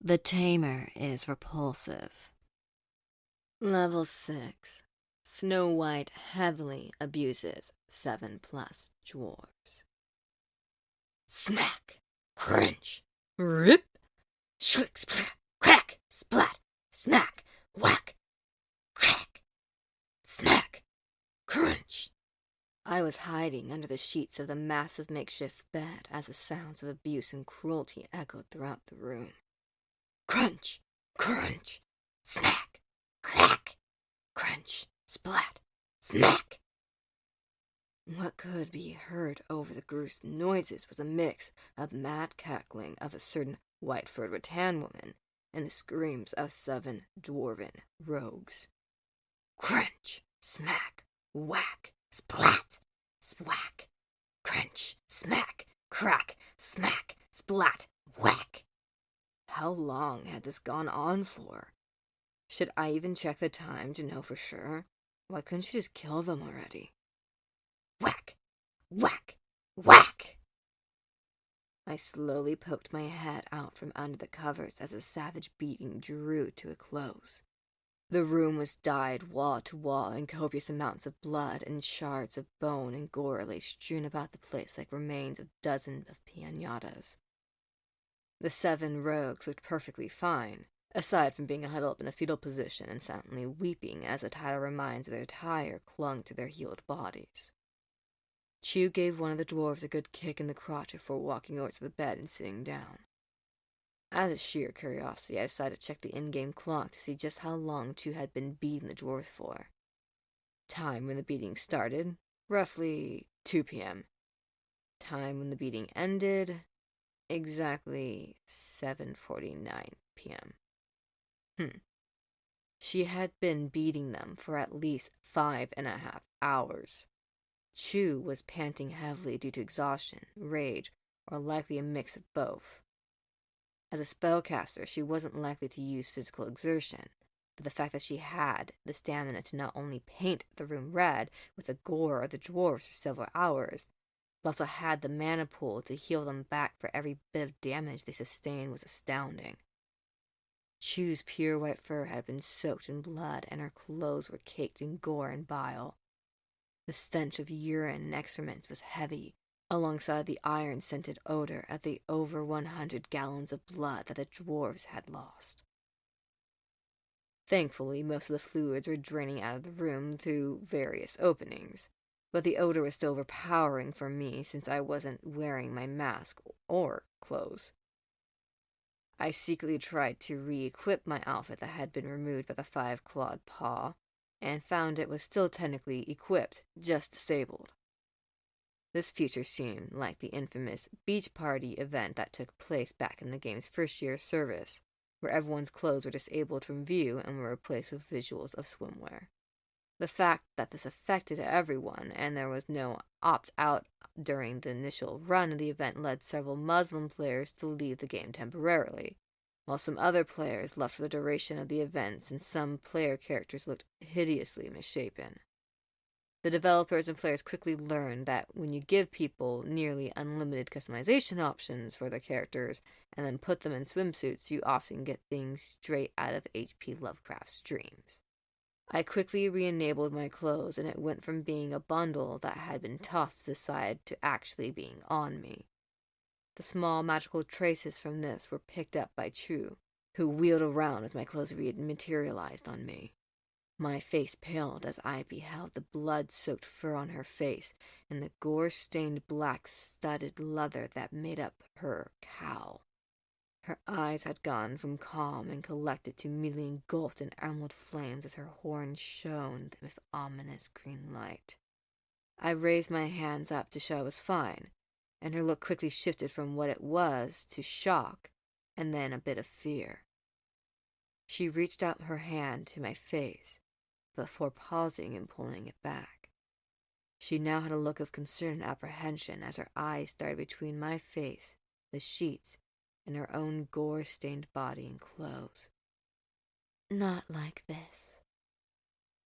The Tamer is repulsive. Level 6. Snow White heavily abuses 7+ dwarves. Smack! Crunch! Rip! Schlick, splat! Crack! Splat! Smack! Whack! Crack! Smack! Crunch! I was hiding under the sheets of the massive makeshift bed as the sounds of abuse and cruelty echoed throughout the room. Crunch! Crunch! Smack! Crack! Crunch! Splat! Smack! What could be heard over the gruesome noises was a mix of mad cackling of a certain white-furred rattan woman and the screams of 7 dwarven rogues. Crunch! Smack! Whack! Splat! Swack! Crunch! Smack! Crack! Smack! Splat! Whack! How long had this gone on for? Should I even check the time to know for sure? Why couldn't she just kill them already? Whack! Whack! Whack! I slowly poked my head out from under the covers as the savage beating drew to a close. The room was dyed wall to wall, and copious amounts of blood and shards of bone and gore lay strewn about the place like remains of dozens of piñatas. The 7 rogues looked perfectly fine, aside from being huddled up in a fetal position and silently weeping as the title reminds of their attire clung to their healed bodies. Chu gave one of the dwarves a good kick in the crotch before walking over to the bed and sitting down. Out of sheer curiosity, I decided to check the in-game clock to see just how long Chu had been beating the dwarves for. Time when the beating started, roughly 2 p.m. Time when the beating ended, exactly 7:49 p.m. She had been beating them for at least 5.5 hours. Chu was panting heavily due to exhaustion, rage, or likely a mix of both. As a spellcaster, she wasn't likely to use physical exertion, but the fact that she had the stamina to not only paint the room red with the gore of the dwarves for several hours, but also had the mana pool to heal them back for every bit of damage they sustained was astounding. Chu's pure white fur had been soaked in blood, and her clothes were caked in gore and bile. The stench of urine and excrement was heavy, alongside the iron-scented odor of the over 100 gallons of blood that the dwarves had lost. Thankfully, most of the fluids were draining out of the room through various openings, but the odor was still overpowering for me since I wasn't wearing my mask or clothes. I secretly tried to re-equip my outfit that had been removed by the 5-clawed paw, and found it was still technically equipped, just disabled. This feature seemed like the infamous beach party event that took place back in the game's first year of service, where everyone's clothes were disabled from view and were replaced with visuals of swimwear. The fact that this affected everyone and there was no opt-out during the initial run of the event led several Muslim players to leave the game temporarily, while some other players left for the duration of the events and some player characters looked hideously misshapen. The developers and players quickly learned that when you give people nearly unlimited customization options for their characters and then put them in swimsuits, you often get things straight out of H.P. Lovecraft's dreams. I quickly re-enabled my clothes, and it went from being a bundle that had been tossed to the side to actually being on me. The small magical traces from this were picked up by Chu, who wheeled around as my clothes materialized on me. My face paled as I beheld the blood-soaked fur on her face and the gore-stained black studded leather that made up her cowl. Her eyes had gone from calm and collected to immediately engulfed in emerald flames as her horns shone with ominous green light. I raised my hands up to show I was fine, and her look quickly shifted from what it was to shock, and then a bit of fear. She reached out her hand to my face, before pausing and pulling it back. She now had a look of concern and apprehension as her eyes darted between my face, the sheets, and her own gore-stained body and clothes. "Not like this."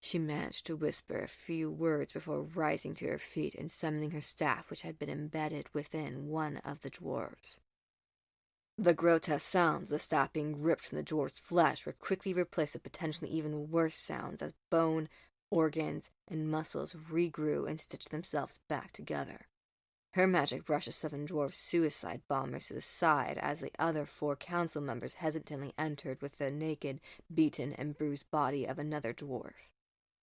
She managed to whisper a few words before rising to her feet and summoning her staff, which had been embedded within one of the dwarves. The grotesque sounds, the staff being ripped from the dwarf's flesh, were quickly replaced with potentially even worse sounds as bone, organs, and muscles regrew and stitched themselves back together. Her magic brushed the 7 dwarf suicide bombers to the side as the other 4 council members hesitantly entered with the naked, beaten, and bruised body of another dwarf.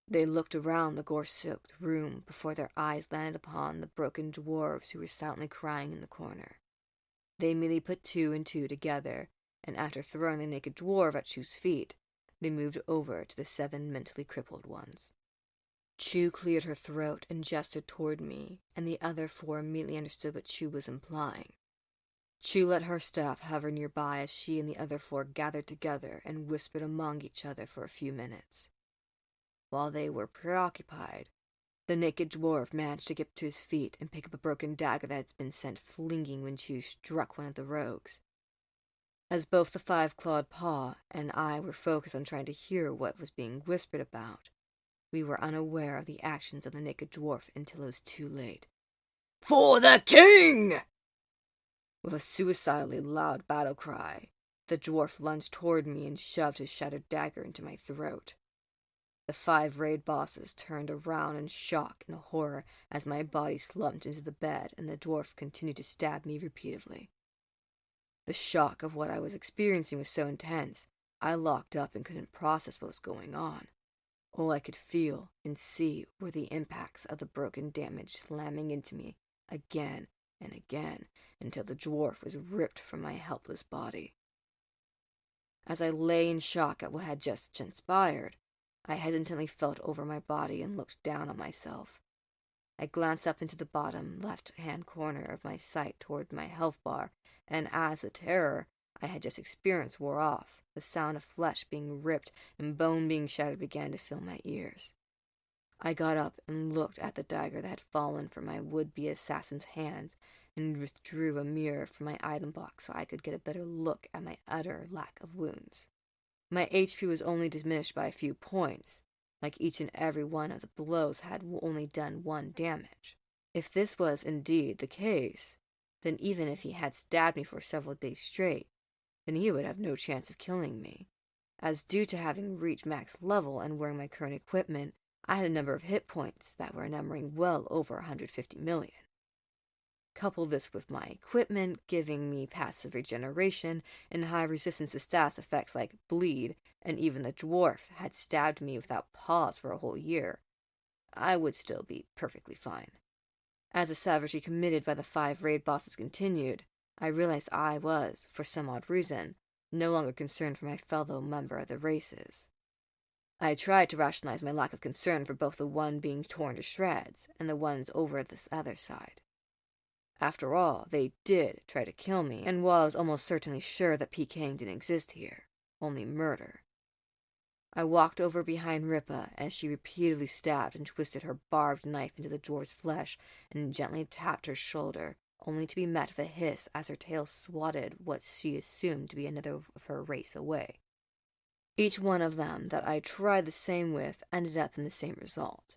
They looked around the gore-soaked room before their eyes landed upon the broken dwarves who were silently crying in the corner. They immediately put 2 and 2 together, and after throwing the naked dwarf at Chu's feet, they moved over to the 7 mentally crippled ones. Chu cleared her throat and gestured toward me, and the other 4 immediately understood what Chu was implying. Chu let her staff hover nearby as she and the other 4 gathered together and whispered among each other for a few minutes. While they were preoccupied, the naked dwarf managed to get to his feet and pick up a broken dagger that had been sent flinging when Chu struck one of the rogues. As both the 5-clawed paw and I were focused on trying to hear what was being whispered about, we were unaware of the actions of the naked dwarf until it was too late. "For the king!" With a suicidally loud battle cry, the dwarf lunged toward me and shoved his shattered dagger into my throat. The 5 raid bosses turned around in shock and horror as my body slumped into the bed and the dwarf continued to stab me repeatedly. The shock of what I was experiencing was so intense, I locked up and couldn't process what was going on. All I could feel and see were the impacts of the broken damage slamming into me again and again until the dwarf was ripped from my helpless body. As I lay in shock at what had just transpired, I hesitantly felt over my body and looked down on myself. I glanced up into the bottom left-hand corner of my sight toward my health bar, and as the terror I had just experienced wore off, the sound of flesh being ripped and bone being shattered began to fill my ears. I got up and looked at the dagger that had fallen from my would-be assassin's hands and withdrew a mirror from my item box so I could get a better look at my utter lack of wounds. My HP was only diminished by a few points, like each and every one of the blows had only done 1 damage. If this was indeed the case, then even if he had stabbed me for several days straight, then he would have no chance of killing me, as due to having reached max level and wearing my current equipment, I had a number of hit points that were numbering well over 150 million. Couple this with my equipment giving me passive regeneration and high resistance to status effects like bleed, and even the dwarf had stabbed me without pause for a whole year, I would still be perfectly fine. As the savagery committed by the 5 raid bosses continued, I realized I was, for some odd reason, no longer concerned for my fellow member of the races. I tried to rationalize my lack of concern for both the one being torn to shreds and the ones over this other side. After all, they did try to kill me, and while I was almost certainly sure that PKing didn't exist here, only murder. I walked over behind Ripa as she repeatedly stabbed and twisted her barbed knife into the dwarf's flesh and gently tapped her shoulder, only to be met with a hiss as her tail swatted what she assumed to be another of her race away. Each one of them that I tried the same with ended up in the same result.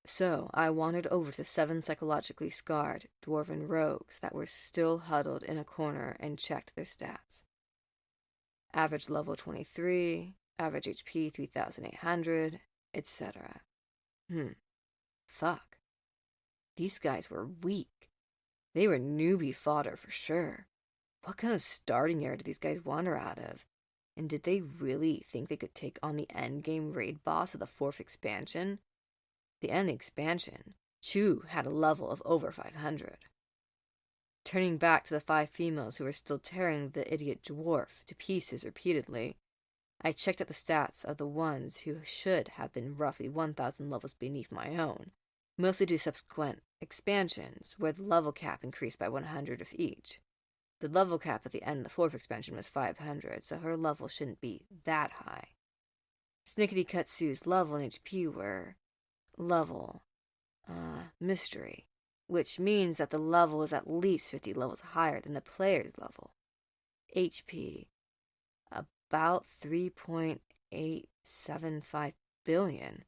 So I wandered over to the 7 psychologically scarred dwarven rogues that were still huddled in a corner and checked their stats. Average level 23, average HP 3,800, etc. Fuck. These guys were weak. They were newbie fodder for sure. What kind of starting area did these guys wander out of? And did they really think they could take on the endgame raid boss of the 4th expansion? The end expansion, Chu had a level of over 500. Turning back to the 5 females who were still tearing the idiot dwarf to pieces repeatedly, I checked out the stats of the ones who should have been roughly 1,000 levels beneath my own, mostly due to subsequent expansions, where the level cap increased by 100 of each. The level cap at the end of the 4th expansion was 500, so her level shouldn't be that high. Snickety Katsu's level and HP were level, mystery, which means that the level is at least 50 levels higher than the player's level. HP, about 3.875 billion.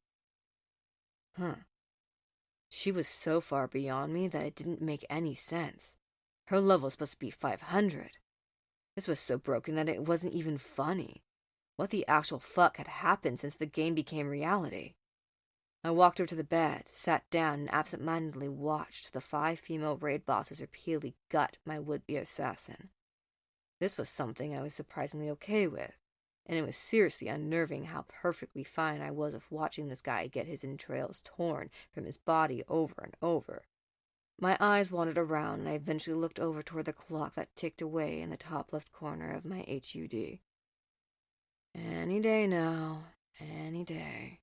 She was so far beyond me that it didn't make any sense. Her level was supposed to be 500. This was so broken that it wasn't even funny. What the actual fuck had happened since the game became reality? I walked over to the bed, sat down, and absent-mindedly watched the 5 female raid bosses repeatedly gut my would-be assassin. This was something I was surprisingly okay with, and it was seriously unnerving how perfectly fine I was with watching this guy get his entrails torn from his body over and over. My eyes wandered around, and I eventually looked over toward the clock that ticked away in the top left corner of my HUD. Any day now, any day.